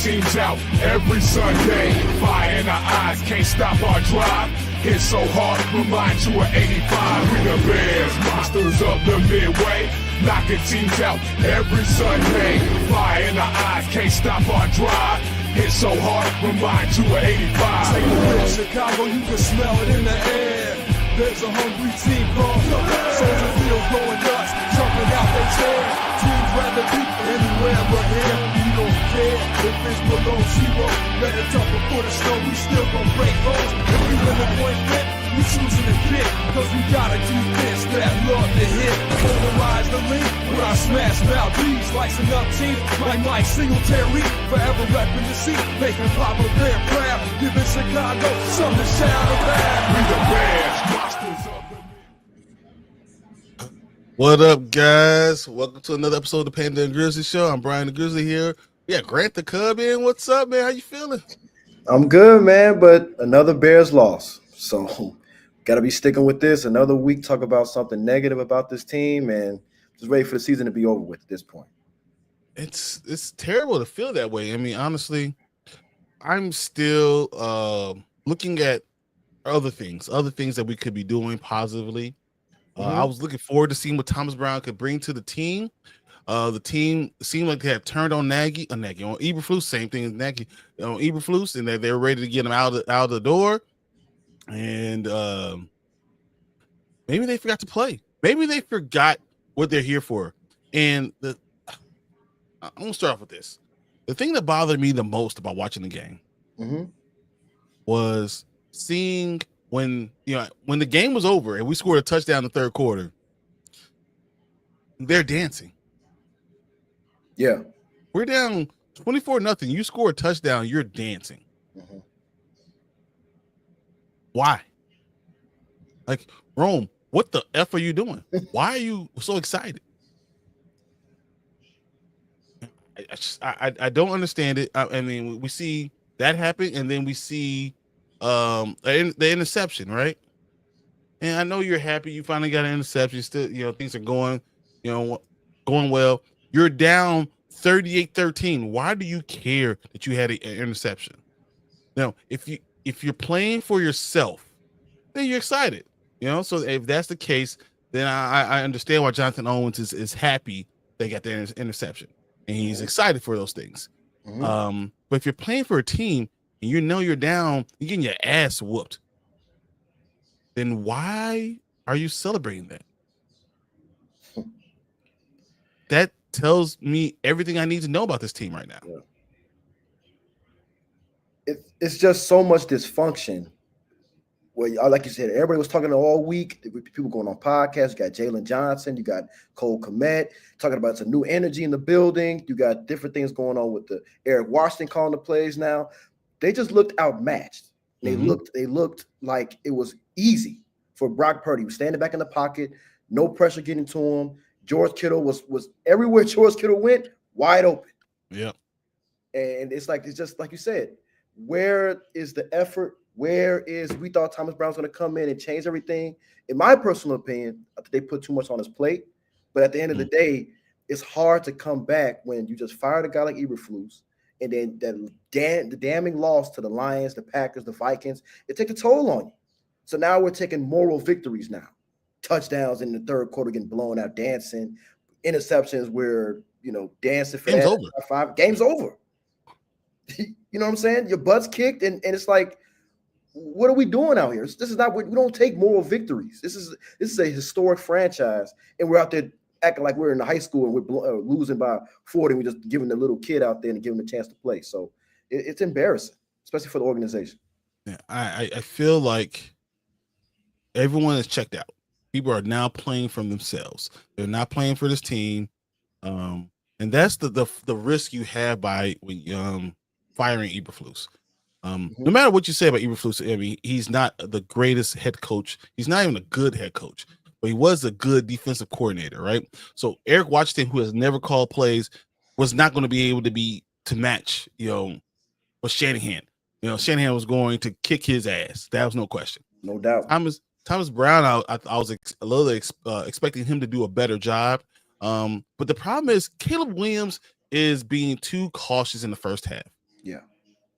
teams out every Sunday. Fire in our eyes, can't stop our drive. Hit so hard, remind you of 85. We the Bears, monsters of the Midway. Knocking teams out every Sunday. Fire in our eyes, can't stop our drive. Hit so hard, remind you of 85. Take a look, Chicago, you can smell it in the air. There's a hungry team called Soldier Field going nuts, jumping out their chair. Teams rather be anywhere but here. We don't care if it's below zero. Let it dump a foot of snow, we still gon' break roads. If we in the point fit, we choosing to kick. Cause we got a defense that love to hit. Polarize the link with our smash mouth D's. Slicing up teams like Mike Singletary. Forever repping the seat, making Papa Bear proud. Giving Chicago something to shout about. We the Bears, monsters of the What up, guys? Welcome to another episode of the Panda and Grizzly Show. I'm Brian the Grizzly here. Yeah, Grant the Cub in. What's up, man? How you feeling? I'm good, man, but another Bears loss. So got to be sticking with this. Another week, talk about something negative about this team, and just ready for the season to be over with at this point. It's terrible to feel that way. I mean, honestly, I'm still looking at other things that we could be doing positively. I was looking forward to seeing what Thomas Brown could bring to the team. The team seemed like they had turned on Nagy on Eberflus, same thing as Nagy on Eberflus, and that they were ready to get him out of the door. And maybe they forgot to play. Maybe they forgot what they're here for. And I'm gonna start off with this. The thing that bothered me the most about watching the game was seeing when the game was over and we scored a touchdown in the third quarter. They're dancing. Yeah, we're down 24-0. You score a touchdown, you're dancing. Why? Like, Rome, what the F are you doing? Why are you so excited? I don't understand it. I mean, we see that happen, and then we see the interception, right? And I know you're happy you finally got an interception. Still, things are going well. You're down 38-13. Why do you care that you had an interception? Now, if you're playing for yourself, then you're excited. So if that's the case, then I understand why Jonathan Owens is happy they got the interception, and he's excited for those things. But if you're playing for a team and you're down, you're getting your ass whooped, then why are you celebrating that? That tells me everything I need to know about this team right now. Yeah. It's just so much dysfunction. Well, like you said, everybody was talking all week. People going on podcasts. You got Jalen Johnson. You got Cole Kmet talking about some new energy in the building. You got different things going on with the Eric Washington calling the plays now. They just looked outmatched. They looked like it was easy for Brock Purdy. He was standing back in the pocket, no pressure getting to him. George Kittle was everywhere George Kittle went, wide open. Yeah. And it's just like you said, where is the effort? We thought Thomas Brown's going to come in and change everything. In my personal opinion, I think they put too much on his plate. But at the end of the day, it's hard to come back when you just fired a guy like Eberflus, and then the damning loss to the Lions, the Packers, the Vikings, it takes a toll on you. So now we're taking moral victories now. Touchdowns in the third quarter getting blown out, dancing, interceptions where, dancing for game's that. over. Game's over. You know what I'm saying? Your butt's kicked, and it's like, what are we doing out here? This is not. We don't take moral victories. This is a historic franchise, and we're out there acting like we're in high school and we're losing by 40. And we're just giving the little kid out there and giving him a chance to play. So it's embarrassing, especially for the organization. Yeah, I feel like everyone is checked out. People are now playing from themselves. They're not playing for this team, and that's the risk you have by firing Eberflus. No matter what you say about Eberflus, I mean, he's not the greatest head coach. He's not even a good head coach, but he was a good defensive coordinator, right? So Eric Washington, who has never called plays, was not going to be able to match, with Shanahan. Shanahan was going to kick his ass. That was no question. No doubt. Thomas Brown, I was a little expecting him to do a better job. But the problem is Caleb Williams is being too cautious in the first half. Yeah.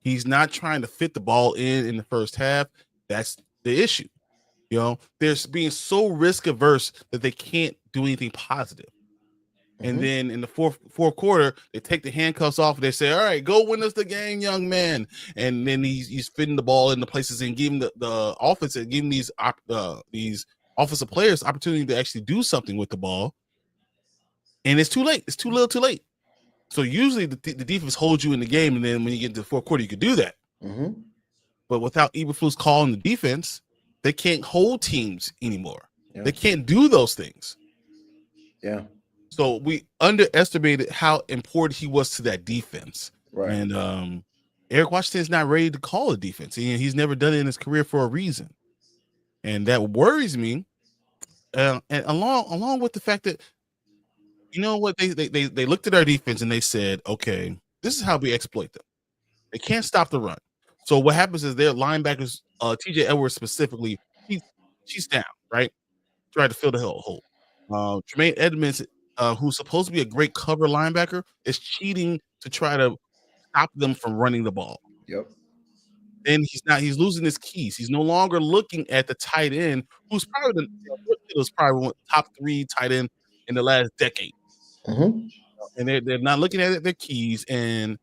He's not trying to fit the ball in the first half. That's the issue. You know, they're being so risk averse that they can't do anything positive. And then in the fourth quarter, they take the handcuffs off. And they say, "All right, go win us the game, young man." And then he's fitting the ball into places and giving the offense and giving these offensive players opportunity to actually do something with the ball. And it's too late. It's too little, too late. So usually the defense holds you in the game, and then when you get into the fourth quarter, you could do that. But without Eberflus calling the defense, they can't hold teams anymore. Yeah. They can't do those things. Yeah. So we underestimated how important he was to that defense. Right. And Eric Washington's not ready to call a defense. He's never done it in his career for a reason. And that worries me. And along with the fact that, you know what, they looked at our defense and they said, okay, this is how we exploit them. They can't stop the run. So what happens is their linebackers, TJ Edwards specifically, she's down, right? Tried to fill the hole. Tremaine Edmonds, who's supposed to be a great cover linebacker, is cheating to try to stop them from running the ball. Yep. Then he's losing his keys. He's no longer looking at the tight end, who's probably one of the top 3 tight end in the last decade. And they're not looking at their keys. And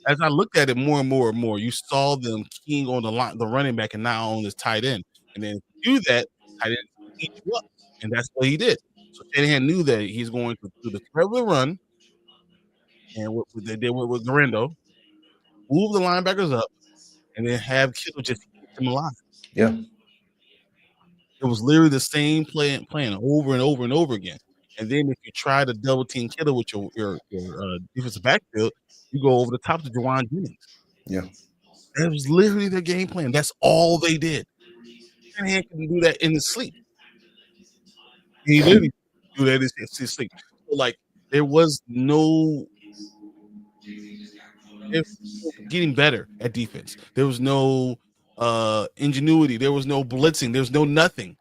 as I looked at it more and more and more, you saw them keying on the running back and not on this tight end. And then do that, tight end eat you up. And that's what he did. So Shanahan knew that he's going to do the threat of the run, and what they did with Garendo, move the linebackers up, and then have Kittle just keep them alive. Yeah. It was literally the same playing over and over and over again. And then if you try to double team Kittle with your defensive backfield, you go over the top to Juwan Jennings. Yeah. That was literally their game plan. That's all they did. Shanahan can do that in his sleep. He literally do that in his sleep. So, like, there was no getting better at defense. There was no ingenuity. There was no blitzing. There was no nothing.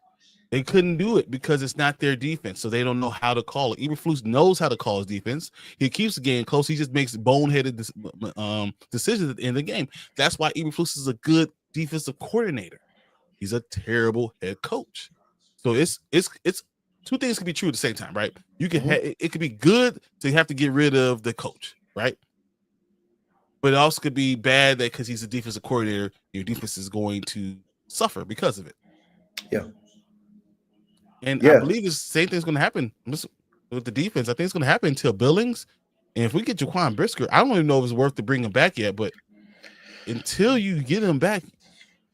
They couldn't do it because it's not their defense, so they don't know how to call it. Eberflus knows how to call his defense. He keeps the game close. He just makes boneheaded decisions at the end of the game. That's why Eberflus is a good defensive coordinator. He's a terrible head coach. So it's two things can be true at the same time, right? You can it could be good to have to get rid of the coach, right? But it also could be bad that because he's a defensive coordinator, your defense is going to suffer because of it. Yeah. And I believe the same thing's going to happen with the defense. I think it's going to happen until Billings. And if we get Jaquan Brisker, I don't even know if it's worth to bring him back yet. But until you get him back,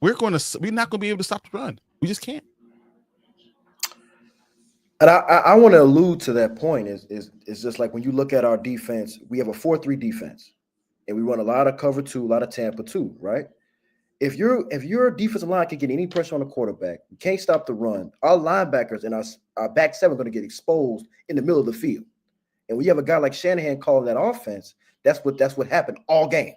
we're not going to be able to stop the run. We just can't. And I want to allude to that point. Is just like when you look at our defense, we have a 4-3 defense, and we run a lot of cover 2, a lot of Tampa 2, right? If your defensive line can get any pressure on the quarterback, you can't stop the run. Our linebackers and our back seven are going to get exposed in the middle of the field. And when you have a guy like Shanahan calling that offense, that's what happened all game.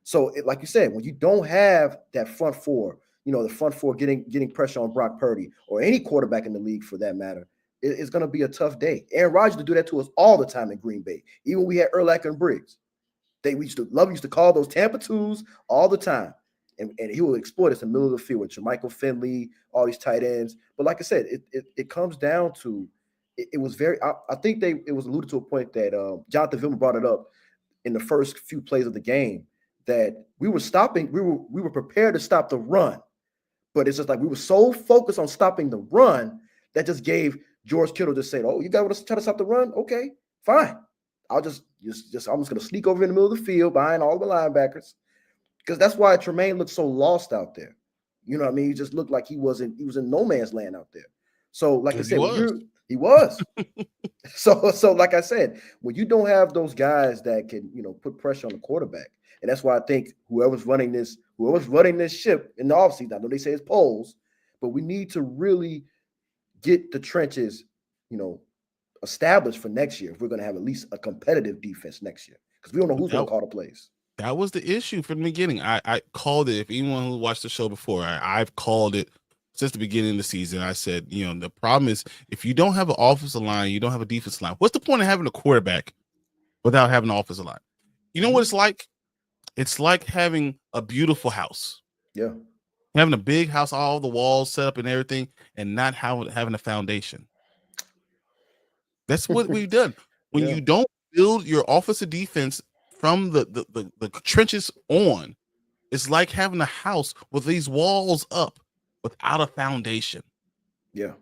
So, like you said, when you don't have that front four, the front four getting pressure on Brock Purdy or any quarterback in the league for that matter, it's going to be a tough day. Aaron Rodgers to do that to us all the time in Green Bay. Even when we had Urlacher and Briggs, we used to call those Tampa 2s all the time. And he will exploit us in the middle of the field with Jermichael Finley, all these tight ends. But like I said, it comes down to it was very. I think it was alluded to a point that Jonathan Vilma brought it up in the first few plays of the game that we were stopping. We were prepared to stop the run, but it's just like we were so focused on stopping the run that just gave George Kittle just said, "Oh, you guys want to try to stop the run? Okay, fine. I'll just I'm just going to sneak over in the middle of the field behind all the linebackers." Because that's why Tremaine looked so lost out there. You know what I mean? He just looked like he was in no man's land out there. So, like I said, he was. So like I said, when you don't have those guys that can, put pressure on the quarterback, and that's why I think whoever's running this ship in the offseason, I know they say it's polls, but we need to really get the trenches, established for next year if we're going to have at least a competitive defense next year. Because we don't know who's going to call the plays. That was the issue from the beginning. I called it. If anyone who watched the show before, I've called it since the beginning of the season. I said, the problem is if you don't have an offensive line, you don't have a defensive line. What's the point of having a quarterback without having an offensive line? You know what it's like? It's like having a beautiful house. Yeah. Having a big house, all the walls set up and everything, and not having a foundation. That's what we've done. When Yeah. you don't build your offensive defense from the trenches on, it's like having a house with these walls up without a foundation. Yeah.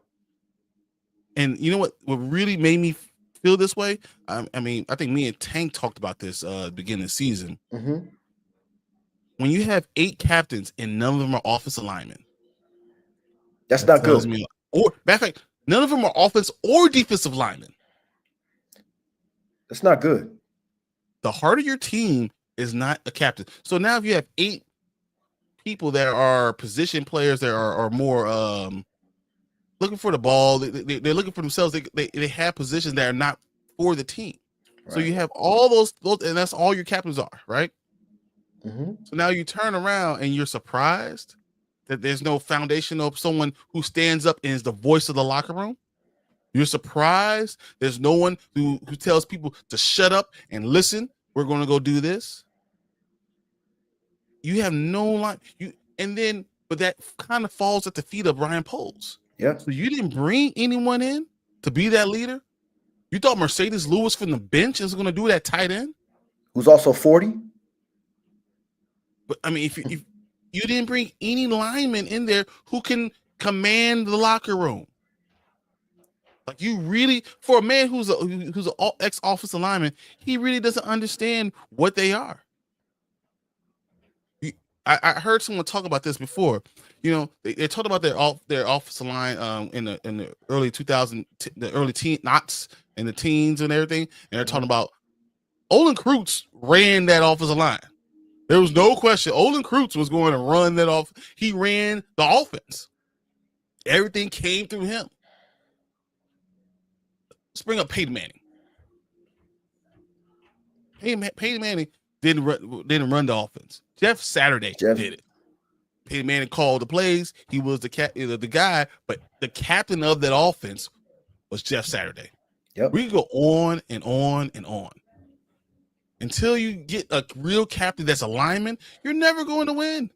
And you know what really made me feel this way? I mean, I think me and Tank talked about this beginning of the season. Mm-hmm. When you have 8 captains and none of them are offensive linemen, That's not good. Or matter of fact, none of them are offense or defensive linemen. That's not good. The heart of your team is not a captain. So now if you have 8 people that are position players that are more looking for the ball, they're looking for themselves. They have positions that are not for the team. Right. So you have all those, and that's all your captains are, right? Mm-hmm. So now you turn around and you're surprised that there's no foundation of someone who stands up and is the voice of the locker room. You're surprised there's no one who tells people to shut up and listen. We're going to go do this. You have no line. But that kind of falls at the feet of Ryan Poles. Yeah. So you didn't bring anyone in to be that leader. You thought Mercedes Lewis from the bench is going to do that tight end, who's also 40. But I mean, if you didn't bring any linemen in there who can command the locker room, like you really, for a man who's an ex-offensive lineman, he really doesn't understand what they are. I heard someone talk about this before. You know, they talked about their offensive line in the early 2000s, the early knots and the teens and everything, and they're talking about Olin Kreutz ran that offensive line. There was no question. Olin Kreutz was going to run that off. He ran the offense. Everything came through him. Let's bring up Peyton Manning. Peyton Manning didn't run the offense. Jeff Saturday did it. Peyton Manning called the plays. He was the guy, but the captain of that offense was Jeff Saturday. Yep. We go on and on and on. Until you get a real captain that's a lineman, you're never going to win.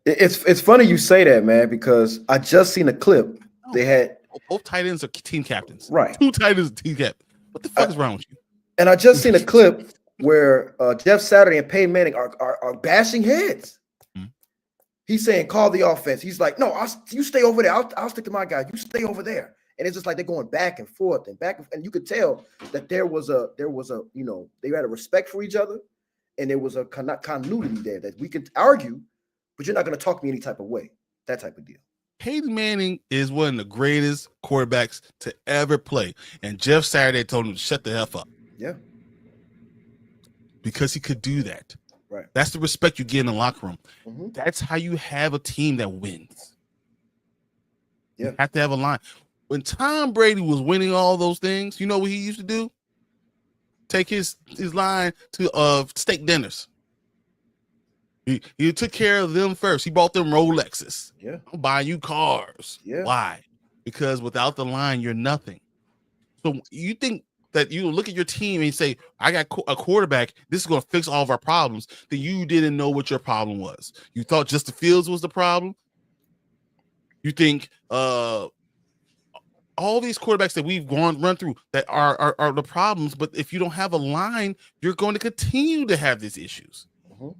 It's funny you say that, man, because I just seen a clip. They had both tight ends are team captains. Right. 2 tight ends are team captains. What the fuck is wrong with you? And I just seen a clip where Jeff Saturday and Peyton Manning are bashing heads. Mm-hmm. He's saying, call the offense. He's like, no, you stay over there. I'll stick to my guy. You stay over there. And it's just like they're going back and forth and back. And you could tell that there was a, you know, they had a respect for each other. And there was a continuity there that we could argue, but you're not going to talk me any type of way. That type of deal. Peyton Manning is one of the greatest quarterbacks to ever play. And Jeff Saturday told him to shut the F up. Yeah. Because he could do that. Right. That's the respect you get in the locker room. Mm-hmm. That's how you have a team that wins. Yeah. You have to have a line. When Tom Brady was winning all those things, you know what he used to do? Take his line to steak dinners. He took care of them first. He bought them Rolexes. Yeah. I'm buying you cars. Yeah. Why? Because without the line, you're nothing. So you think that you look at your team and say, I got a quarterback, this is going to fix all of our problems, then you didn't know what your problem was. You thought Justin Fields was the problem. You think all these quarterbacks that we've run through that are the problems, but if you don't have a line, you're going to continue to have these issues. Mm-hmm.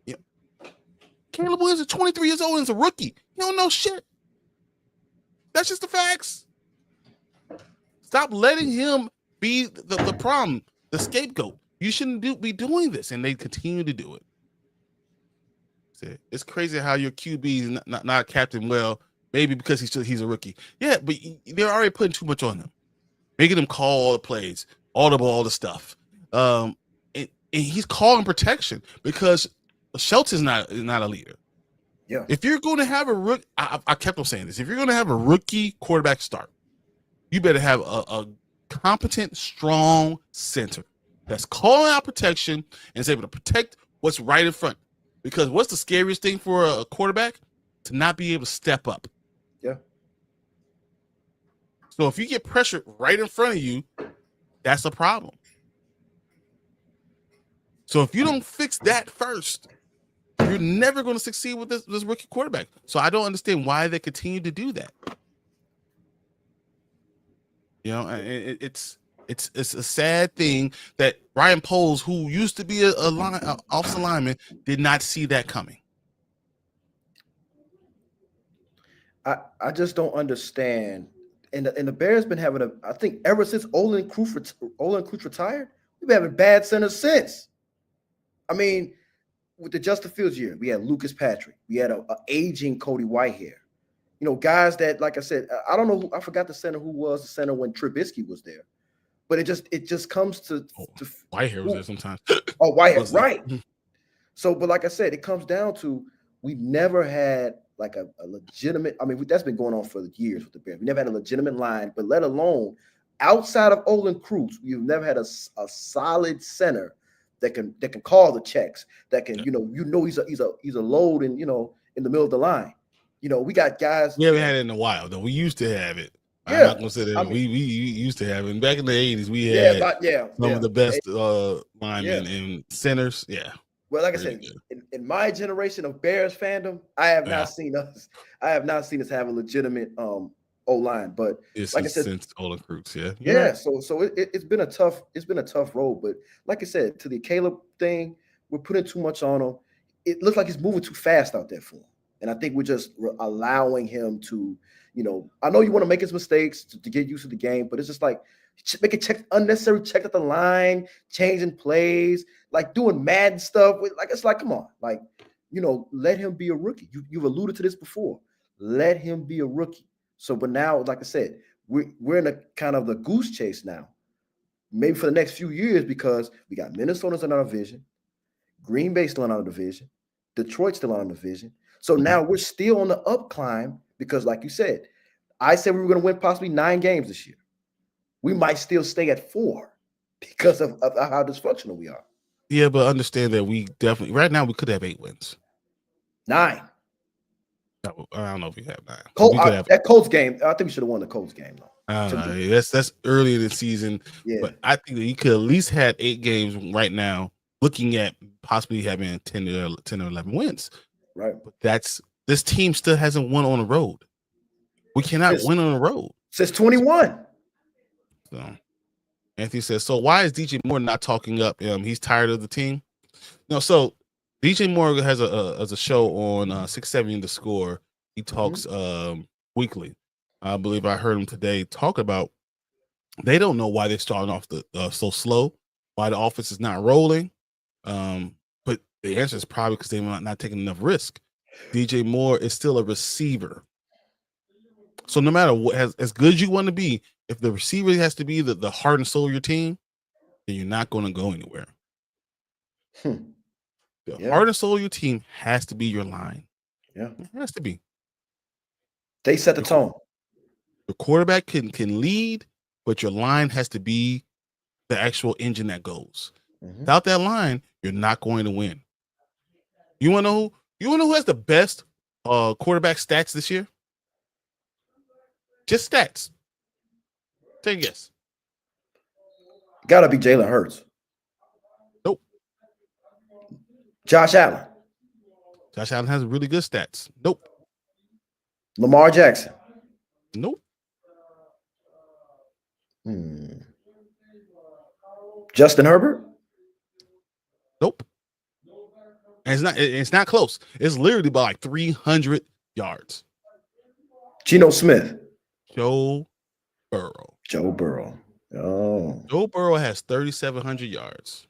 Yeah. Caleb Williams is 23 years old and is a rookie. You don't know shit. That's just the facts. Stop letting him be the problem, the scapegoat. You shouldn't be doing this, and they continue to do it. It's crazy how your QB is not captain well. Maybe because he's a rookie. Yeah, but they're already putting too much on him, making him call all the plays, all the stuff. And he's calling protection because Shelton's not a leader. Yeah. If you're going to have a rookie, I kept on saying this. If you're going to have a rookie quarterback start, you better have a competent, strong center that's calling out protection and is able to protect what's right in front. Because what's the scariest thing for a quarterback? To not be able to step up. Yeah. So if you get pressure right in front of you, that's a problem. So if you don't fix that first, you're never going to succeed with this rookie quarterback. So I don't understand why they continue to do that. You know, it's a sad thing that Ryan Poles, who used to be a offensive lineman, did not see that coming. I just don't understand. And the Bears been having I think ever since Olin Kreutz retired, we've been having bad centers since. I mean, with the Justin Fields year, we had Lucas Patrick. We had a aging Cody Whitehair. You know, guys that, like I said, I don't know. I forgot the center who was the center when Trubisky was there. But it just comes to Whitehair was there sometimes. Oh, Whitehair, right. So, but like I said, it comes down to we've never had like a legitimate. I mean, that's been going on for years with the Bears. We never had a legitimate line, but let alone outside of Olin Kreutz, we've never had a solid center that can call the checks. That can he's a load in in the middle of the line. You know, we got guys. We haven't had it in a while though. We used to have it. Yeah, I'm not gonna say that. We used to have it. And back in the 80s, we had some of the best linemen and centers. Yeah. Well, like I said, in my generation of Bears fandom, I have not seen us have a legitimate O-line. But like I said, since Olin Kreutz, So it's been a tough road. But like I said, to the Caleb thing, we're putting too much on him. It looks like he's moving too fast out there for him. And I think we're just allowing him to, I know you want to make his mistakes to get used to the game, but it's just like making unnecessary check at the line, changing plays, like doing mad stuff. It's like, come on, like, let him be a rookie. You've alluded to this before. Let him be a rookie. So, but now, like I said, we're in a kind of the goose chase now, maybe for the next few years, because we got Minnesota's in our division, Green Bay still in our division, Detroit's still in our division. So now we're still on the up climb because, like you said, I said we were going to win possibly 9 games this year. We might still stay at 4 because of how dysfunctional we are. Yeah, but understand that we definitely right now we could have 8 wins. 9. I don't know if we have 9. That Colts game, I think we should have won the Colts game though. That's early in the season. Yeah. But I think that you could at least had 8 games right now, looking at possibly having 10 or 11 wins. Right. But this team still hasn't won on the road. We cannot win on the road. Since 21. So Anthony says, so why is DJ Moore not talking up? He's tired of the team. No, so DJ Moore has a show on 670 The Score. He talks weekly. I believe I heard him today talk about they don't know why they're starting off so slow, why the offense is not rolling. But the answer is probably because they're not taking enough risk. DJ Moore is still a receiver. So no matter what, as good as you want to be, if the receiver has to be the heart and soul of your team, then you're not going to go anywhere. The heart and soul of your team has to be your line. Yeah. It has to be. They set the tone. The quarterback can lead, but your line has to be the actual engine that goes. Without that line, you're not going to win. You want to know who has the best quarterback stats this year? Just stats. Take a guess. Gotta be Jalen Hurts. Nope. Josh Allen. Josh Allen has really good stats. Nope. Lamar Jackson. Nope. Justin Herbert. Nope. And it's not close. It's literally by like 300 yards. Geno Smith. Joe Burrow. Oh. Joe Burrow has 3,700 yards.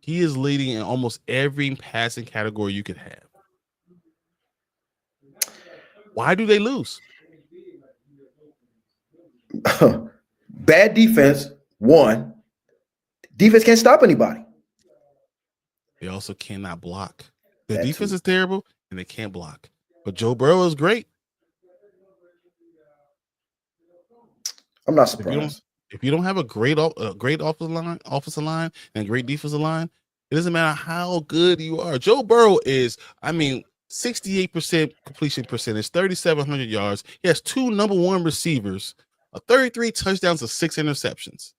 He is leading in almost every passing category you could have. Why do they lose? Bad defense, one. Defense can't stop anybody. They also cannot block. The defense is terrible, and they can't block. But Joe Burrow is great. I'm not surprised. If you don't have a great offensive line and great defensive line, it doesn't matter how good you are. Joe Burrow is, 68% completion percentage, 3,700 yards. He has 2 number 1 receivers, 33 touchdowns and 6 interceptions.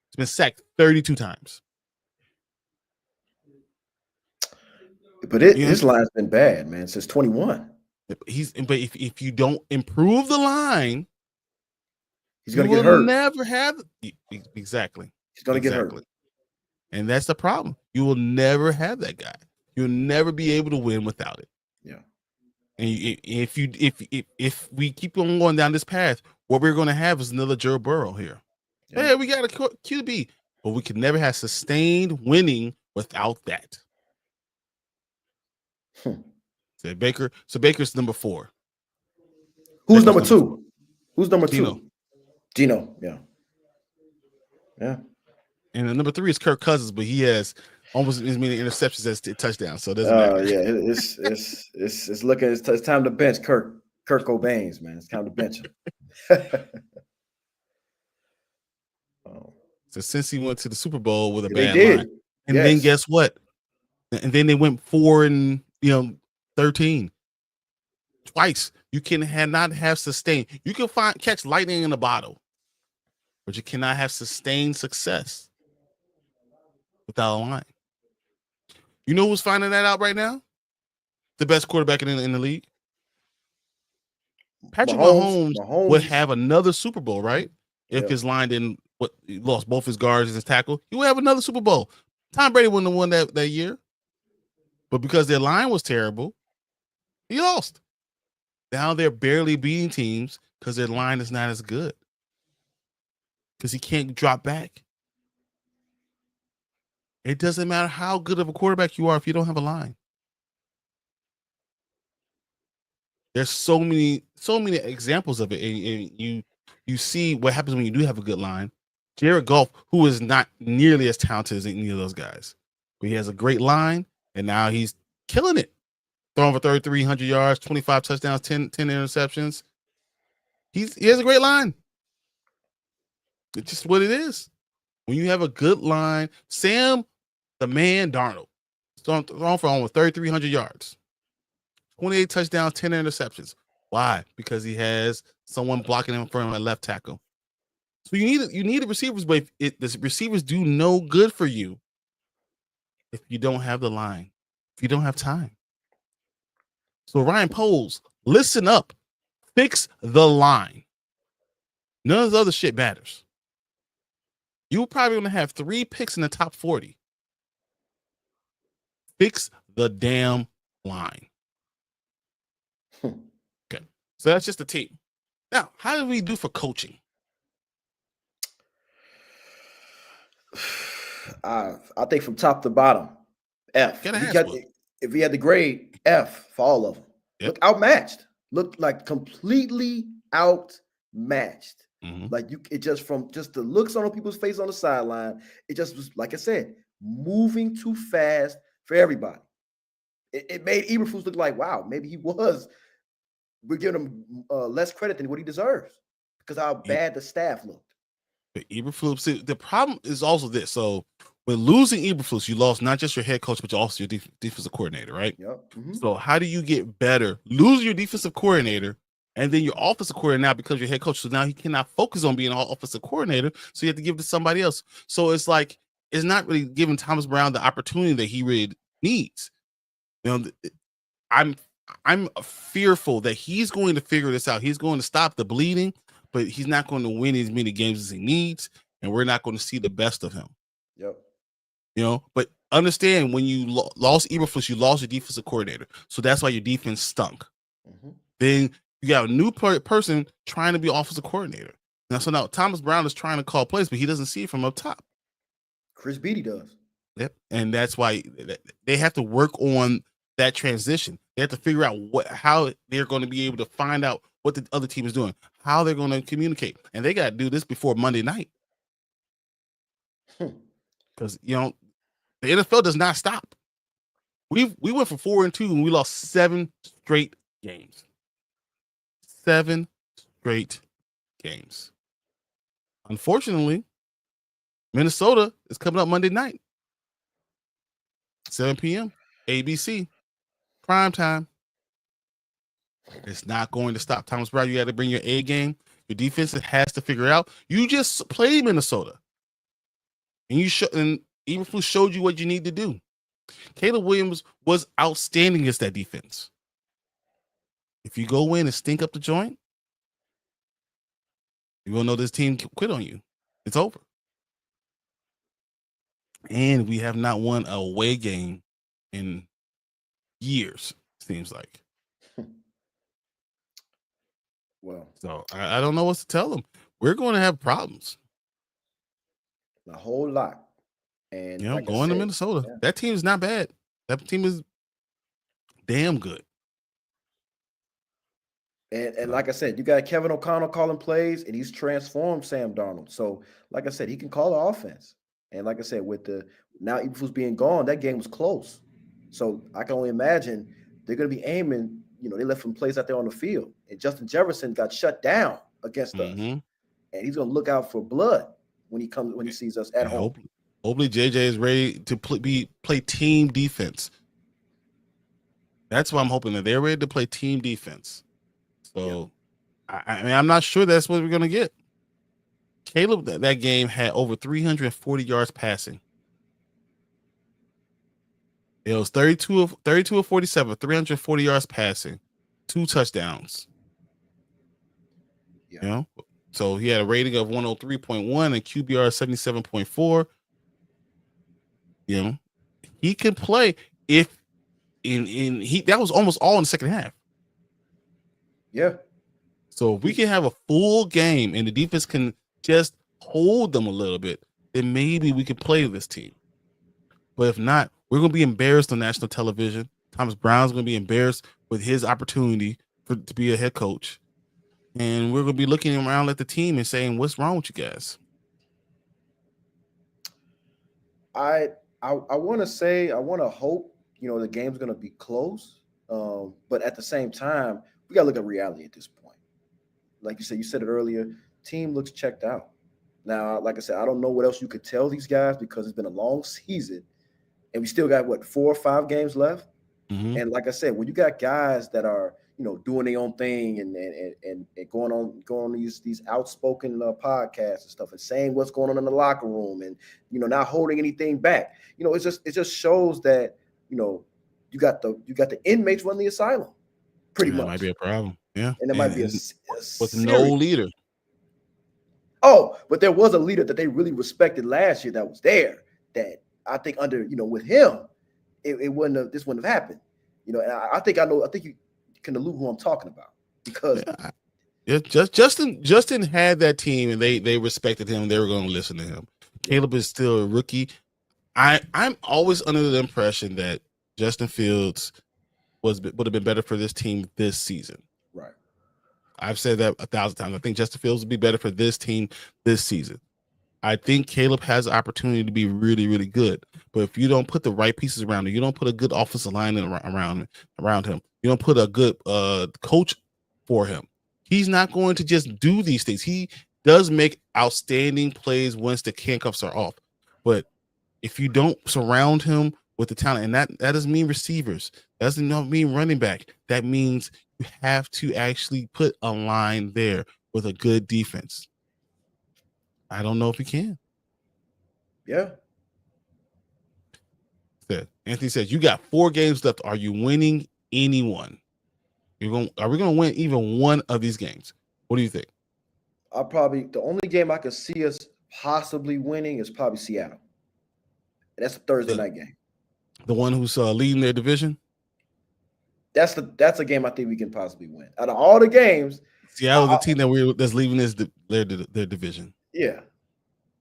He's been sacked 32 times. But his line's been bad, man, since 21. But if you don't improve the line, he's gonna get hurt. Never have exactly. He's gonna get hurt. And that's the problem. You will never have that guy. You'll never be able to win without it. Yeah. And if we keep on going down this path, what we're going to have is another Joe Burrow here. Yeah. Hey, we got a QB, but we can never have sustained winning without that. So Baker's number 4. Who's number 2? Who's number 2? Gino. Yeah. And the number 3 is Kirk Cousins, but he has almost as many interceptions as touchdowns. So it doesn't matter. Yeah, it's looking. It's time to bench Kurt Cobain's, man. It's time to bench him. So since he went to the Super Bowl with a bad line, and then guess what? And then they went 4-13 twice. You not have sustained. You can catch lightning in a bottle, but you cannot have sustained success without a line. You know who's finding that out right now? The best quarterback in the league. Patrick Mahomes would have another Super Bowl, right? If his line he lost both his guards and his tackle, he would have another Super Bowl. Tom Brady wouldn't have won that year. But because their line was terrible, he lost. Now they're barely beating teams because their line is not as good. Because he can't drop back. It doesn't matter how good of a quarterback you are if you don't have a line. There's so many examples of it, and you see what happens when you do have a good line. Jared Goff, who is not nearly as talented as any of those guys, but he has a great line, and now he's killing it. Throwing for 3,300 yards, 25 touchdowns, 10 interceptions. He has a great line. It's just what it is. When you have a good line, Sam, the man Darnold, throwing for almost 3,300 yards, 28 touchdowns, 10 interceptions. Why? Because he has someone blocking him from a left tackle. So you need the receivers, but if the receivers do no good for you if you don't have the line, if you don't have time. So Ryan Poles, listen up. Fix the line. None of the other shit matters. You're probably going to have 3 picks in the top 40. Fix the damn line. Okay. So that's just the team. Now, how do we do for coaching? I think from top to bottom, F. If he had the grade, F for all of them. Yep. Look outmatched. Looked like completely outmatched. Mm-hmm. Like it just from just the looks on people's face on the sideline, it just was, like I said, moving too fast for everybody. It made Eberflus look like, wow, maybe we're giving him less credit than what he deserves because how bad the staff looked. But Eberflus, the problem is also this. So when losing Eberflus, you lost not just your head coach, but also your defensive coordinator, right? Yep. Mm-hmm. So how do you get better? Lose your defensive coordinator, and then your offensive coordinator now becomes your head coach. So now he cannot focus on being an offensive coordinator. So you have to give it to somebody else. So it's like it's not really giving Thomas Brown the opportunity that he really needs. You know, I'm fearful that he's going to figure this out. He's going to stop the bleeding, but he's not going to win as many games as he needs, and we're not going to see the best of him. Yep. You know, but understand when you lost Eberflus, you lost your defensive coordinator. So that's why your defense stunk. Mm-hmm. Then you got a new person trying to be offensive coordinator. Now Thomas Brown is trying to call plays, but he doesn't see it from up top. Chris Beatty does. Yep. And that's why they have to work on that transition. They have to figure out how they're going to be able to find out what the other team is doing, how they're going to communicate. And they got to do this before Monday night. Because, you know, the NFL does not stop. We went from 4-2 and we lost 7 straight games. 7 straight games. Unfortunately, Minnesota is coming up Monday night. 7 p.m. ABC. Prime time. It's not going to stop. Thomas Brown, you got to bring your A game. Your defense has to figure it out. You just played Minnesota. And Eberflus showed you what you need to do. Caleb Williams was outstanding against that defense. If you go in and stink up the joint, you will know this team quit on you. It's over. And we have not won a away game in years, seems like. Well, so I don't know what to tell them. We're going to have problems. A whole lot. And like going to Minnesota, that team is not bad. That team is damn good. And like I said, you got Kevin O'Connell calling plays, and he's transformed Sam Darnold. So, like I said, he can call the offense. And like I said, with the now Eberflus being gone, that game was close. So I can only imagine they're going to be aiming. They left some plays out there on the field, and Justin Jefferson got shut down against us, and he's going to look out for blood when he sees us at home. Hopefully, JJ is ready to play team defense. That's why I'm hoping that they're ready to play team defense. So, I mean, I'm not sure that's what we're going to get. Caleb, that game had over 340 yards passing. It was 32 of 47, 340 yards passing, 2 touchdowns. Yeah. So he had a rating of 103.1 and QBR 77.4. He can play if that was almost all in the second half. Yeah. So if we can have a full game and the defense can just hold them a little bit, then maybe we could play this team. But if not, we're going to be embarrassed on national television. Thomas Brown's going to be embarrassed with his opportunity to be a head coach. And we're going to be looking around at the team and saying, what's wrong with you guys? I want to hope, the game's going to be close. But at the same time, we got to look at reality at this point. Like you said it earlier, team looks checked out. Now, like I said, I don't know what else you could tell these guys because it's been a long season and we still got 4 or 5 games left. Mm-hmm. And like I said, when you got guys that are, doing their own thing and going on these outspoken podcasts and stuff and saying what's going on in the locker room and, not holding anything back, it just shows that, you got the inmates running the asylum pretty much. That might be a problem. Yeah. And there might be with no leader. Oh, but there was a leader that they really respected last year that was there that I think under, with him, this wouldn't have happened. And I think you can allude who I'm talking about because Justin had that team and they respected him. They were going to listen to him. Caleb is still a rookie. I'm always under the impression that Justin Fields would have been better for this team this season. Right. I've said that 1,000 times. I think Justin Fields would be better for this team this season. I think Caleb has the opportunity to be really, really good. But if you don't put the right pieces around him, you don't put a good offensive line around him, you don't put a good coach for him, he's not going to just do these things. He does make outstanding plays once the handcuffs are off. But if you don't surround him with the talent, and that doesn't mean receivers, that doesn't mean running back. That means you have to actually put a line there with a good defense. I don't know if he can. Yeah. Anthony says, you got 4 games left. Are you winning anyone? Are we going to win even one of these games? What do you think? The only game I could see us possibly winning is probably Seattle. And that's a Thursday night game. The one who's leading their division? That's a game I think we can possibly win. Out of all the games, Seattle's the team that's leaving their division. Yeah.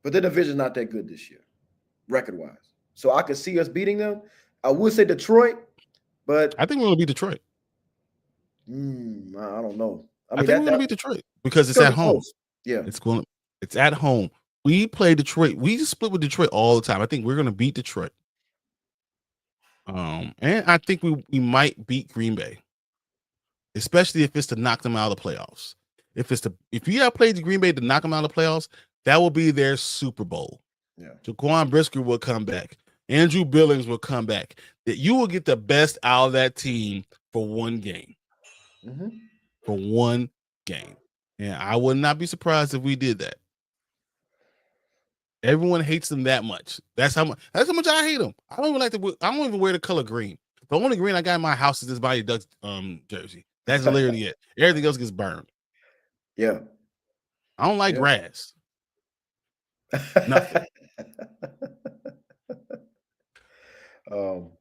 But their division's not that good this year, record-wise. So I could see us beating them. I would say Detroit, but I think we're going to beat Detroit. I don't know. I think we're going to beat Detroit because it's at home. Close. Yeah. It's at home. We play Detroit. We split with Detroit all the time. I think we're going to beat Detroit. And I think we might beat Green Bay, especially if it's to knock them out of the playoffs. If you have played the Green Bay to knock them out of the playoffs, that will be their Super Bowl. Yeah. Jaquan Brisker will come back. Andrew Billings will come back. That you will get the best out of that team for one game. Mm-hmm. For one game. And I would not be surprised if we did that. Everyone hates them that much. That's how much I hate them. I don't even like to. I don't even wear the color green. The only green I got in my house is this Mighty Ducks jersey. That's literally it. Everything else gets burned. Yeah. I don't like grass. Nothing.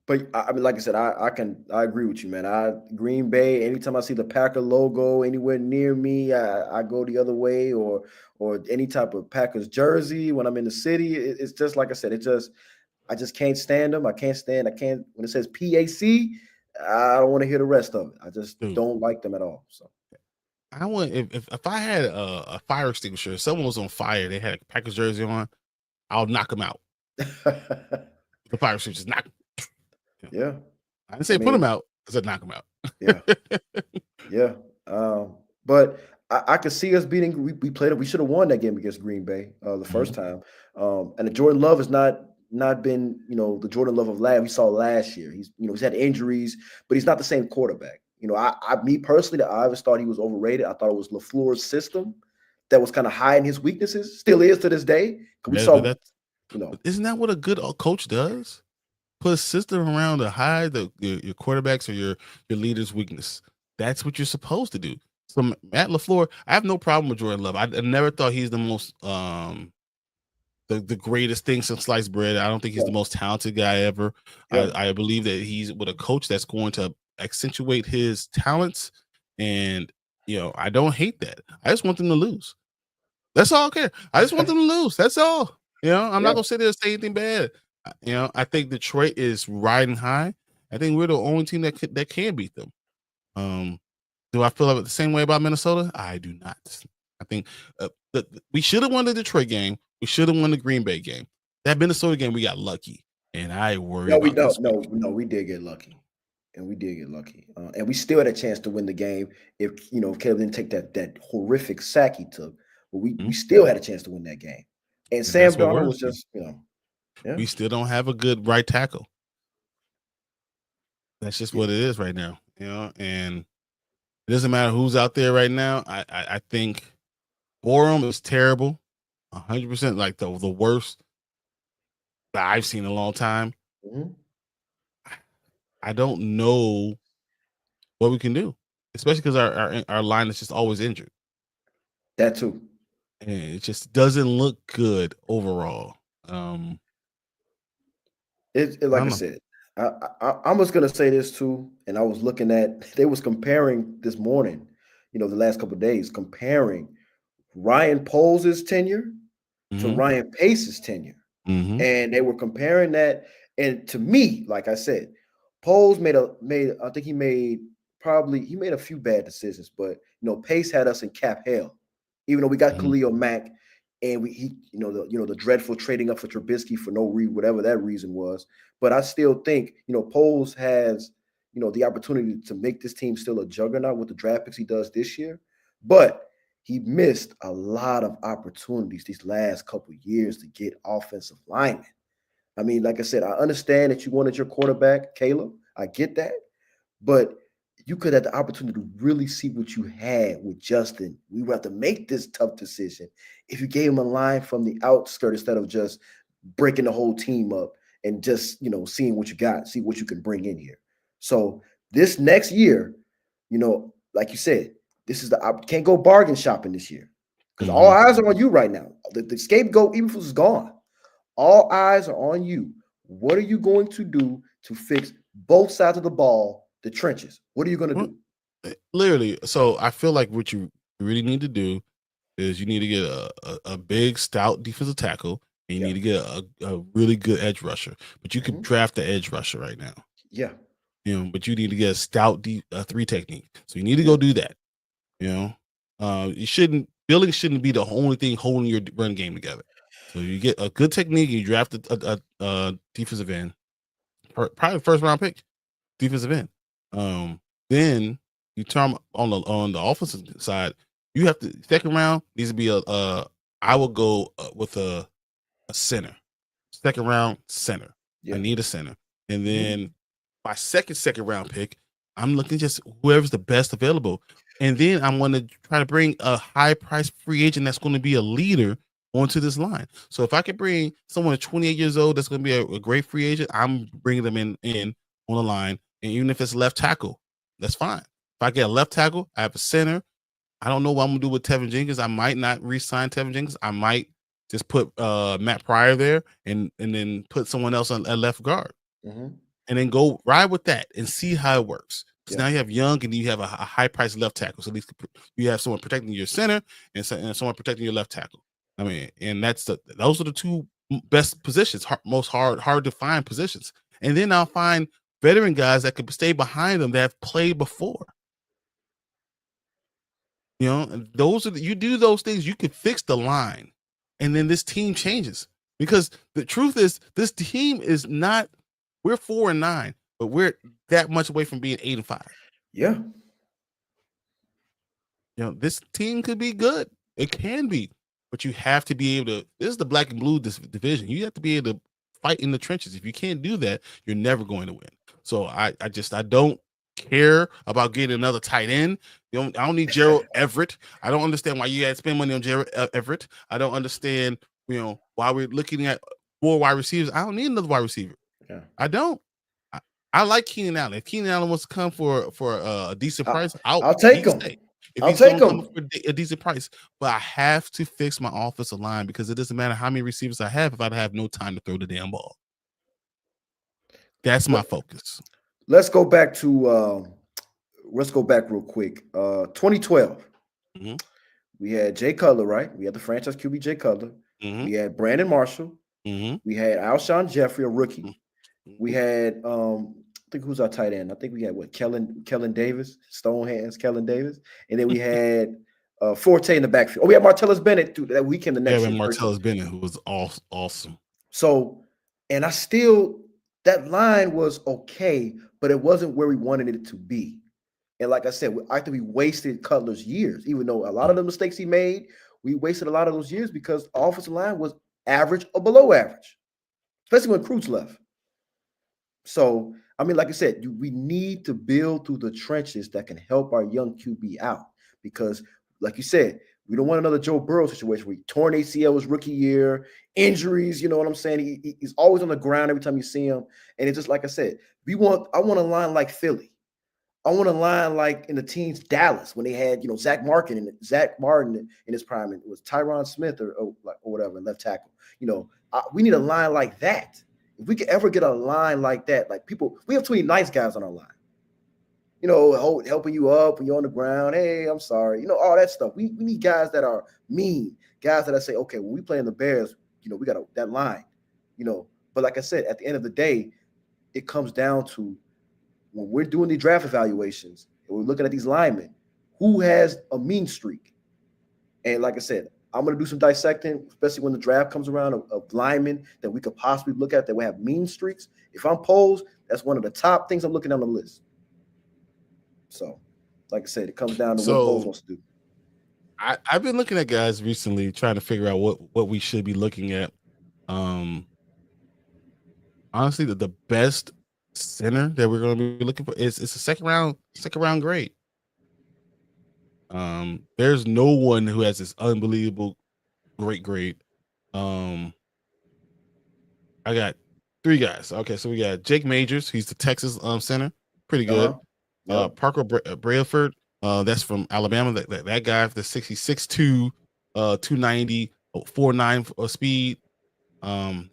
But I mean, like I said, I agree with you, man. Green Bay, anytime I see the Packer logo anywhere near me, I go the other way, or any type of Packers jersey when I'm in the city. It's just like I said, I just can't stand them. I can't when it says PAC, I don't want to hear the rest of it. I just don't like them at all. So I want if I had a fire extinguisher, if someone was on fire, they had a Packers jersey on, I'll knock them out. The fire extinguisher, knock. Yeah, I didn't say put them out. I said knock them out. Yeah, yeah. But I could see us beating. We played it. We should have won that game against Green Bay the first time. And the Jordan Love has not been the Jordan Love of we saw last year. He's had injuries, but he's not the same quarterback. Me personally, I always thought he was overrated. I thought it was LaFleur's system that was kind of hiding his weaknesses. Still is to this day. Isn't that what a good coach does? Put a system around to hide your quarterbacks or your leader's weakness. That's what you're supposed to do. So Matt LaFleur, I have no problem with Jordan Love. I never thought he's the most the greatest thing since sliced bread. I don't think he's the most talented guy ever. Yeah. I believe that he's with a coach that's going to accentuate his talents, and I don't hate that. I just want them to lose. That's all I care. I just want them to lose. That's all. I'm not gonna sit there and say anything bad. I think Detroit is riding high. I think we're the only team that can beat them. Do I feel the same way about Minnesota? I do not. I think we should have won the Detroit game. We should have won the Green Bay game. That Minnesota game, we got lucky, and I worry. We did get lucky, and we did get lucky, and we still had a chance to win the game if Caleb didn't take that horrific sack he took. But we still had a chance to win that game, and Sam Darnold was just Yeah. We still don't have a good right tackle. That's just what it is right now, and it doesn't matter who's out there right now. I think Borum is terrible, 100%, like the worst that I've seen in a long time. Mm-hmm. I don't know what we can do, especially because our line is just always injured. That too. And it just doesn't look good overall. Like I said, I'm just gonna say this too, and I was looking at they was comparing this morning, the last couple of days, comparing Ryan Poles' tenure to Ryan Pace's tenure, and they were comparing that. And to me, like I said, Poles made I think he made a few bad decisions, but Pace had us in cap hell, even though we got Khalil Mack. And the dreadful trading up for Trubisky for no reason, whatever that reason was. But I still think, Poles has, the opportunity to make this team still a juggernaut with the draft picks he does this year. But he missed a lot of opportunities these last couple of years to get offensive linemen. I mean, like I said, I understand that you wanted your quarterback, Caleb. I get that. But you could have the opportunity to really see what you had with Justin. We would have to make this tough decision if you gave him a line from the outskirt instead of just breaking the whole team up and just, seeing what you got, see what you can bring in here. So this next year, like you said, this is can't go bargain shopping this year because all eyes are on you right now. The scapegoat, Eberflus, is gone. All eyes are on you. What are you going to do to fix both sides of the ball? The trenches. What are you going to do? Literally. So I feel like what you really need to do is you need to get a big, stout defensive tackle, and you need to get a really good edge rusher. But you could draft the edge rusher right now. Yeah. But you need to get a stout 3 technique. So you need to go do that. Building shouldn't be the only thing holding your run game together. So you get a good technique, you draft a defensive end, probably the first round pick, defensive end. Then you turn on the offensive side. You have to second round needs to be I will go with a center. Second round center. Yeah. I need a center, and then my second round pick, I'm looking just whoever's the best available, and then I'm going to try to bring a high price free agent that's going to be a leader onto this line. So if I could bring someone at 28 years old that's going to be a great free agent, I'm bringing them in on the line. And even if it's left tackle, that's fine. If I get a left tackle, I have a center. I don't know what I'm going to do with Tevin Jenkins. I might not re-sign Tevin Jenkins. I might just put Matt Pryor there and then put someone else on a left guard. And then go ride with that and see how it works. Because now you have Young and you have a high-priced left tackle. So at least you have someone protecting your center and someone protecting your left tackle. I mean, and those are the two best positions, most hard to find positions. And then I'll find veteran guys that could stay behind them that have played before. You know, you do those things, you could fix the line, and then this team changes. Because the truth is, this team is not. We're 4-9, but we're that much away from being 8-5. Yeah. You know, this team could be good. It can be, but you have to be able to. This is the black and blue division. You have to be able to fight in the trenches. If you can't do that, you're never going to win. So I don't care about getting another tight end. I don't need Gerald Everett. I don't understand why you had to spend money on Gerald Everett. I don't understand, why we're looking at 4 wide receivers. I don't need another wide receiver. Yeah. I don't. I like Keenan Allen. If Keenan Allen wants to come for a decent price, I'll take him. If I'll take him for a decent price, but I have to fix my offensive line because it doesn't matter how many receivers I have if I have no time to throw the damn ball. That's my focus. Let's go back real quick. 2012. We had Jay Cutler, right? We had the franchise QB Jay Cutler. We had Brandon Marshall. We had Alshon Jeffrey, a rookie. We had I think who's our tight end? I think we had Kellen Davis, Stonehands, Kellen Davis, and then we had Forte in the backfield. Oh, we had Martellus Bennett too. That weekend the next. Yeah, Martellus Bennett, who was awesome. So, and that line was okay, but it wasn't where we wanted it to be. And like I said, I think we wasted Cutler's years, even though a lot of the mistakes he made, we wasted a lot of those years because the offensive line was average or below average, especially when Cruz left. So, I mean, like I said, we need to build through the trenches that can help our young QB out because, like you said, we don't want another Joe Burrow situation where he torn ACL his rookie year, injuries, you know what I'm saying? He's always on the ground every time you see him. And it's just like I said, I want a line like Philly. I want a line like in the teams Dallas when they had, Zach Martin in his prime. It was Tyron Smith or whatever, left tackle. We need a line like that. If we could ever get a line like that, like we have too many nice guys on our line. Helping you up when you're on the ground. Hey, I'm sorry. All that stuff. We need guys that are mean, guys that I say, okay, when we play in the Bears, we got that line, But like I said, at the end of the day, it comes down to when we're doing the draft evaluations and we're looking at these linemen, who has a mean streak? And like I said, I'm going to do some dissecting, especially when the draft comes around, of linemen that we could possibly look at that will have mean streaks. If I'm posed, that's one of the top things I'm looking on the list. So, like I said, it comes down to what Bowles wants to do. I've been looking at guys recently, trying to figure out what we should be looking at. Honestly, the best center that we're going to be looking for is a second round grade. There's no one who has this unbelievable great grade. I got 3 guys. Okay, so we got Jake Majors. He's the Texas center, pretty good. Parker Brailford, that's from Alabama. That guy, the 6'2", 290, 4.9 speed.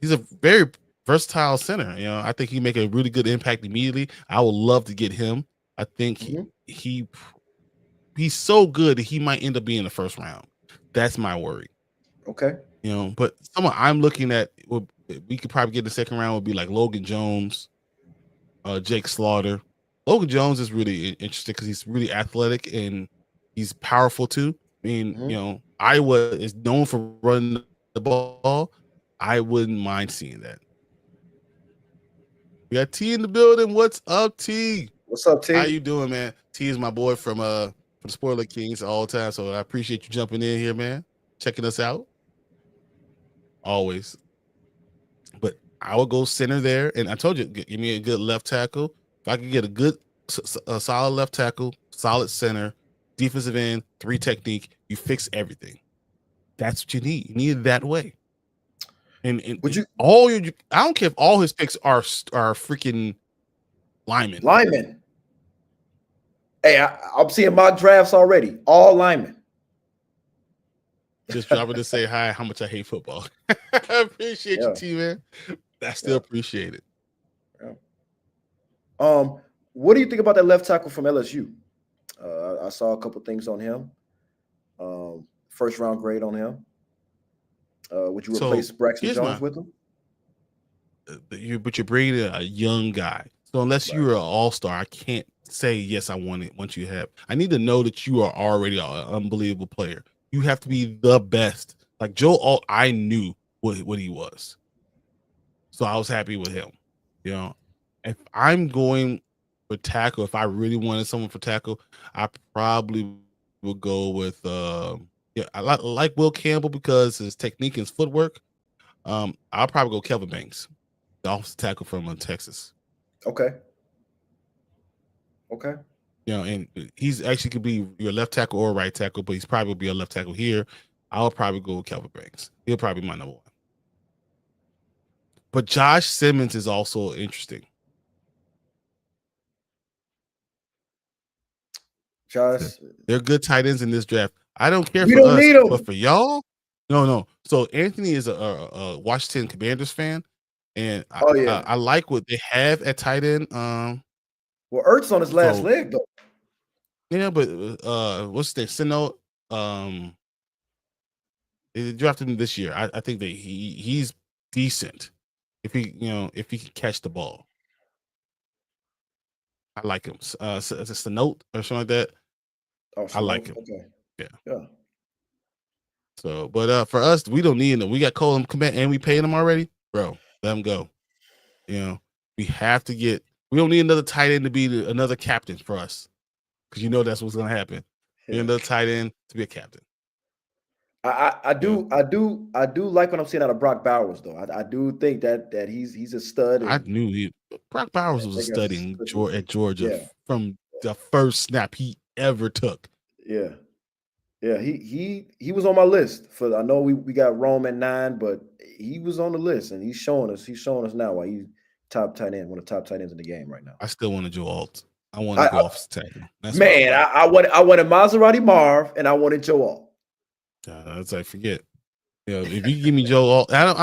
He's a very versatile center. I think he make a really good impact immediately. I would love to get him. I think he's so good that he might end up being the first round. That's my worry. Okay. But someone I'm looking at, we could probably get the second round would be like Logan Jones, Jake Slaughter. Logan Jones is really interesting because he's really athletic and he's powerful too. I mean, Iowa is known for running the ball. I wouldn't mind seeing that. We got T in the building. What's up, T? What's up, T? How you doing, man? T is my boy from the Spoiler Kings all the time, so I appreciate you jumping in here, man. Checking us out. Always. But I would go center there, and I told you, give me a good left tackle. If I could get a solid left tackle, solid center, defensive end, 3 technique, you fix everything. That's what you need. You need it that way. And Would you all your, I don't care if all his picks are freaking linemen. linemen? Hey, I'm seeing mock drafts already. All linemen. Just dropping to say hi, how much I hate football. I appreciate you, T-Man. I still appreciate it. Yeah. What do you think about that left tackle from LSU? I saw a couple things on him. First round grade on him. Would you replace Braxton Jones with him? But you're bringing in a young guy. So unless you're an all-star, I can't say yes, I want it once you have. I need to know that you are already an unbelievable player. You have to be the best. Like Joe Alt, I knew what he was. So I was happy with him. You know, if I'm going for tackle, if I really wanted someone for tackle, I probably would go with I like Will Campbell because his technique and his footwork. I'll probably go Kelvin Banks, the offensive tackle from Texas. Okay. You know, and he's actually could be your left tackle or right tackle, but he's probably be a left tackle here. I'll probably go with Kelvin Banks. He'll probably be my number one. But Josh Simmons is also interesting. They're good tight ends in this draft. I don't care for us, but for y'all, no. So Anthony is a Washington Commanders fan, and I like what they have at tight end. Well, Ertz on his last leg though. Yeah, but what's their Sino? They drafted him this year. I think that he's decent if he can catch the ball. I like him. Is it a note or something like that? Oh, I like him. Okay. Yeah. So, but for us, we don't need him. We got Cole and Command, and we paid him already, bro. Let him go. You know, we have to get. We don't need another tight end to be another captain for us, because you know that's what's going to happen. We need another tight end to be a captain. I do like what I'm seeing out of Brock Bowers though. I do think that he's a stud. I knew Brock Bowers was a stud at Georgia from the first snap he ever took. Yeah, he was on my list for. I know we got Rome at 9, but he was on the list, and he's showing us now why he's top tight end, one of the top tight ends in the game right now. I still want to Joe Alt. I want to go off tackle. I wanted Maserati Marv, and I wanted Joe Alt. That's I forget. You know, if you give me Joe Alt, I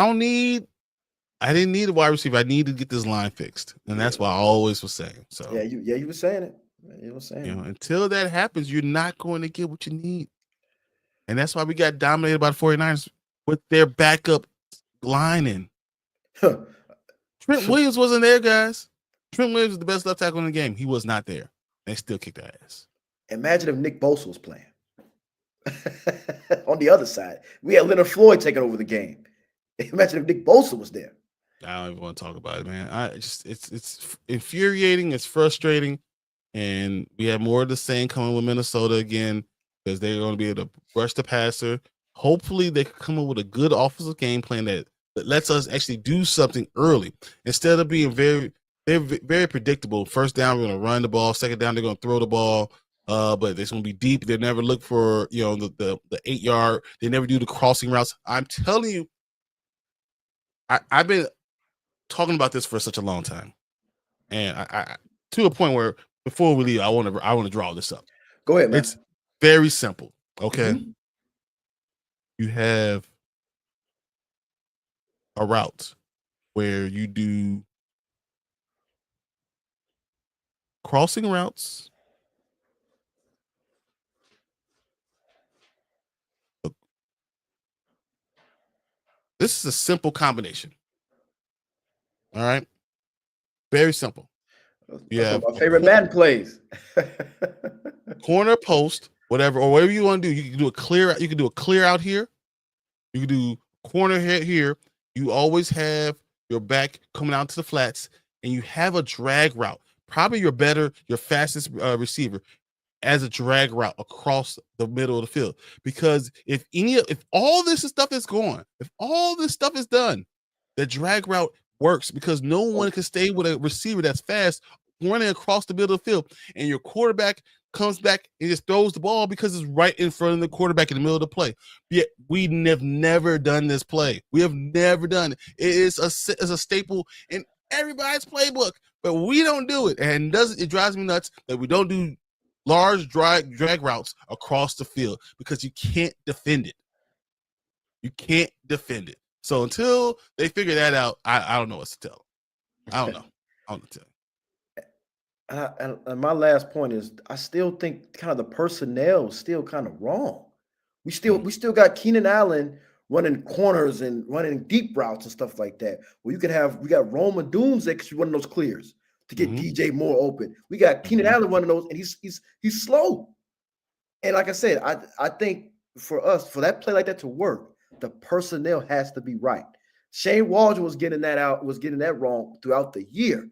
didn't need a wide receiver. I need to get this line fixed, and that's why I always was saying. So you were saying it. You were saying it. Until that happens, you're not going to get what you need, and that's why we got dominated by the 49ers with their backup lining. Trent Williams wasn't there, guys. Trent Williams was the best left tackle in the game. He was not there. They still kicked their ass. Imagine if Nick Bosa was playing. On the other side, we had Leonard Floyd taking over the game. Imagine if Nick Bosa was there. I don't even want to talk about it, man. It's infuriating. It's frustrating, and we have more of the same coming with Minnesota again because they're going to be able to rush the passer. Hopefully, they can come up with a good offensive game plan that lets us actually do something early instead of being very predictable. First down, we're going to run the ball. Second down, they're going to throw the ball. But it's going to be deep. They never look for the 8-yard. They never do the crossing routes. I'm telling you, I've been talking about this for such a long time, and I to a point where before we leave, I want to draw this up. Go ahead, man. It's very simple. Okay, you have a route where you do crossing routes. This is a simple combination. All right. Very simple. Yeah. My favorite Madden plays. Corner post, whatever you want to do. You can do a clear. You can do a clear out here. You can do corner here. You always have your back coming out to the flats, and you have a drag route. Probably your fastest receiver as a drag route across the middle of the field. Because if all this stuff is gone, if all this stuff is done, the drag route works because no one can stay with a receiver that's fast running across the middle of the field, and your quarterback comes back and just throws the ball because it's right in front of the quarterback in the middle of the play. Yet we have never done this play. We have never done it. It is a staple in everybody's playbook, but we don't do it. And it drives me nuts that we don't do large drag routes across the field because you can't defend it. You can't defend it. So until they figure that out, I don't know what to tell them. I don't know. I don't know what to tell you. And my last point is, I still think kind of the personnel is still kind of wrong. We still got Keenan Allen running corners and running deep routes and stuff like that. Well, we got Roma Dunze because you run those clears to get DJ Moore open. We got Keenan Allen running those, and he's slow. And like I said, I think for us, for that play like that to work, the personnel has to be right. Shane Waldron was getting that wrong throughout the year.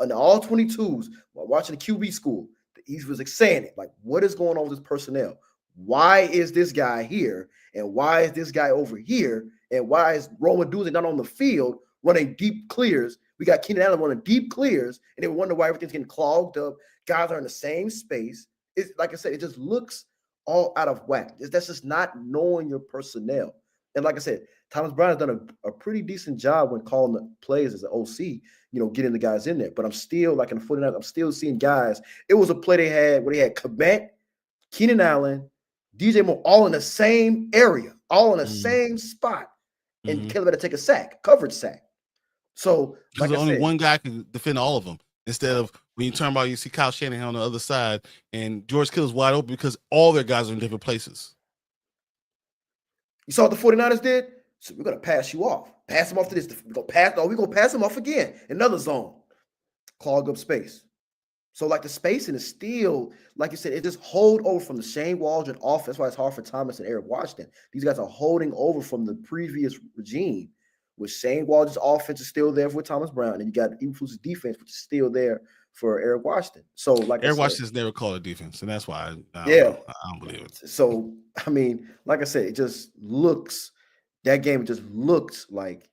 On all 22s, while watching the QB school, he was saying it, like, what is going on with this personnel? Why is this guy here? And why is this guy over here? And why is Roma Dunze not on the field running deep clears? We got Keenan Allen running deep clears, and they wonder why everything's getting clogged up. Guys are in the same space. It's, like I said, it just looks all out of whack. That's just not knowing your personnel. And like I said, Thomas Brown has done a pretty decent job when calling the plays as an OC, getting the guys in there. But I'm still, like in the 49ers, I'm still seeing guys. It was a play they had where they had Kmet, Keenan Allen, DJ Moore, all in the same area, all in the same spot. And Caleb had to take a coverage sack. So, like there's only one guy can defend all of them. Instead of when you turn about, you see Kyle Shanahan on the other side, and George Kittle's wide open because all their guys are in different places. You saw what the 49ers did? So we're going to pass you off. Pass them off to this. We're going to pass them off again. Another zone. Clog up space. So, like, the spacing is still, like you said, it just hold over from the Shane Waldron offense. That's why it's hard for Thomas and Eric Washington. These guys are holding over from the previous regime, with Shane Waldron's offense is still there for Thomas Brown, and you got Eberflus' defense, which is still there for Eric Washington. So, like Eric Washington's never called a defense, and that's why I don't believe it. So, I mean, like I said, it just looks – that game just looked like,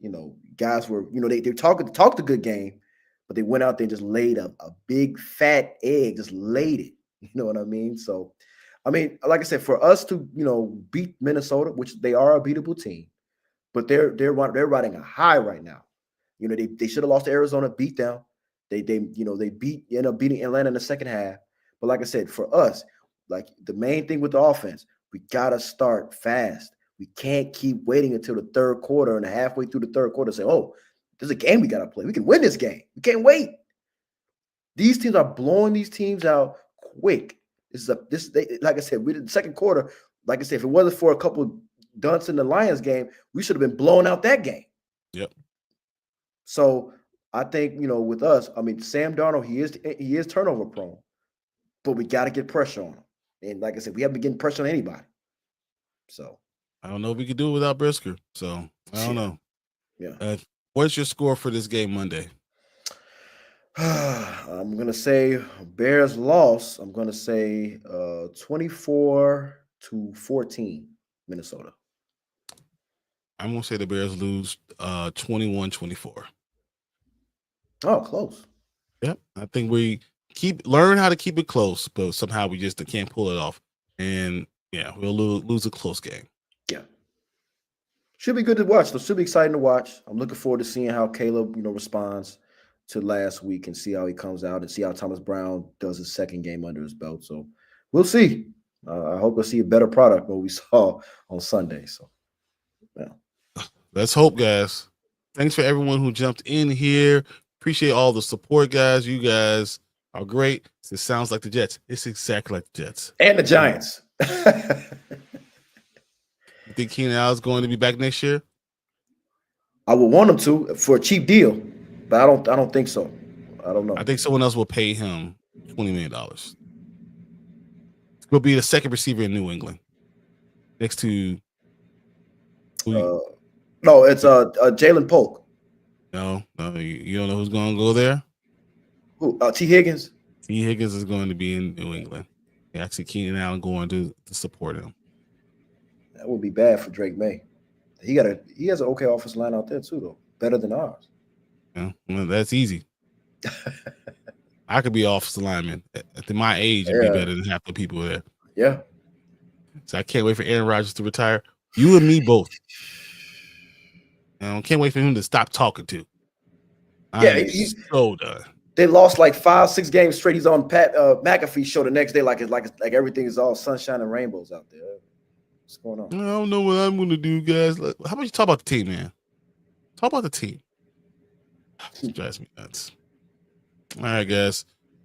guys were, they talked a good game, but they went out there and just laid a big fat egg, just laid it. You know what I mean? So, I mean, like I said, for us to, beat Minnesota, which they are a beatable team, but they're riding a high right now. They should have lost to Arizona, beat them. They end up beating Atlanta in the second half. But like I said, for us, like the main thing with the offense, we gotta start fast. We can't keep waiting until the third quarter and halfway through the third quarter and say, oh, there's a game we got to play. We can win this game. We can't wait. These teams are blowing these teams out quick. Like I said, we did the second quarter. Like I said, if it wasn't for a couple dunks in the Lions game, we should have been blowing out that game. Yep. So I think, with us, I mean, Sam Darnold, he is turnover prone, but we got to get pressure on him. And like I said, we haven't been getting pressure on anybody. So I don't know if we could do it without Brisker. So I don't know. Yeah. What's your score for this game Monday? I'm going to say Bears loss. I'm going to say 24-14 Minnesota. I'm going to say the Bears lose 21-24. Oh, close. Yep. I think we learn how to keep it close, but somehow we just can't pull it off. And yeah, we'll lose a close game. Yeah. Should be good to watch. Though. Should be exciting to watch. I'm looking forward to seeing how Caleb, responds to last week and see how he comes out and see how Thomas Brown does his second game under his belt. So we'll see. I hope we'll see a better product than what we saw on Sunday. So, yeah. Let's hope, guys. Thanks for everyone who jumped in here. Appreciate all the support, guys. You guys are great. It sounds like the Jets. It's exactly like the Jets. And the Giants. You think Keenan Allen's going to be back next year? I would want him to for a cheap deal, but I don't think so. I don't know. I think someone else will pay him $20 million. He'll be the second receiver in New England, next to. No, it's Jalen Polk. No, you don't know who's going to go there. Who? T. Higgins. T. Higgins is going to be in New England. Actually, Keenan Allen going to support him. That would be bad for Drake May. He has an okay offensive line out there too, though. Better than ours. Yeah, well, that's easy. I could be offensive lineman at my age and be better than half the people there. Yeah. So I can't wait for Aaron Rodgers to retire. You and me both. I can't wait for him to stop talking to. He's so done. They lost like 5-6 games straight. He's on Pat McAfee's show the next day, like everything is all sunshine and rainbows out there. What's going on? I don't know what I'm going to do, guys. How about you talk about the team, man? Talk about the team. It drives me nuts. All right, guys.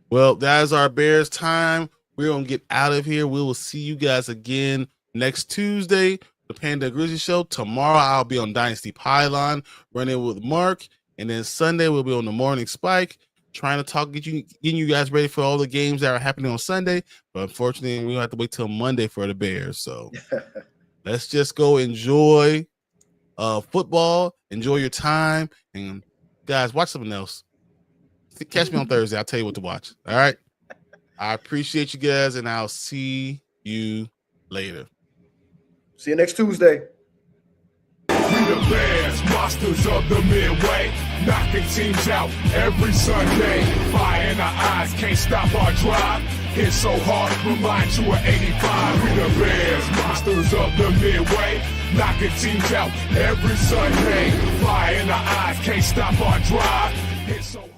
Well, that is our Bears time. We're going to get out of here. We will see you guys again next Tuesday, the Panda Grizzly Show. Tomorrow, I'll be on Dynasty Pylon, running with Mark. And then Sunday, we'll be on the Morning Spike, trying to getting you guys ready for all the games that are happening on Sunday. But unfortunately, we'll have to wait till Monday for the Bears. So let's just go enjoy football, enjoy your time. And guys, watch something else. Catch me on Thursday. I'll tell you what to watch. All right. I appreciate you guys, and I'll see you later. See you next Tuesday. We the Bears, monsters of the Midway, knocking teams out every Sunday. Fire in our eyes, can't stop our drive. Hit so hard, remind you of 85. We the Bears, monsters of the Midway, knocking teams out every Sunday. Fire in our eyes, can't stop our drive. Hit so hard.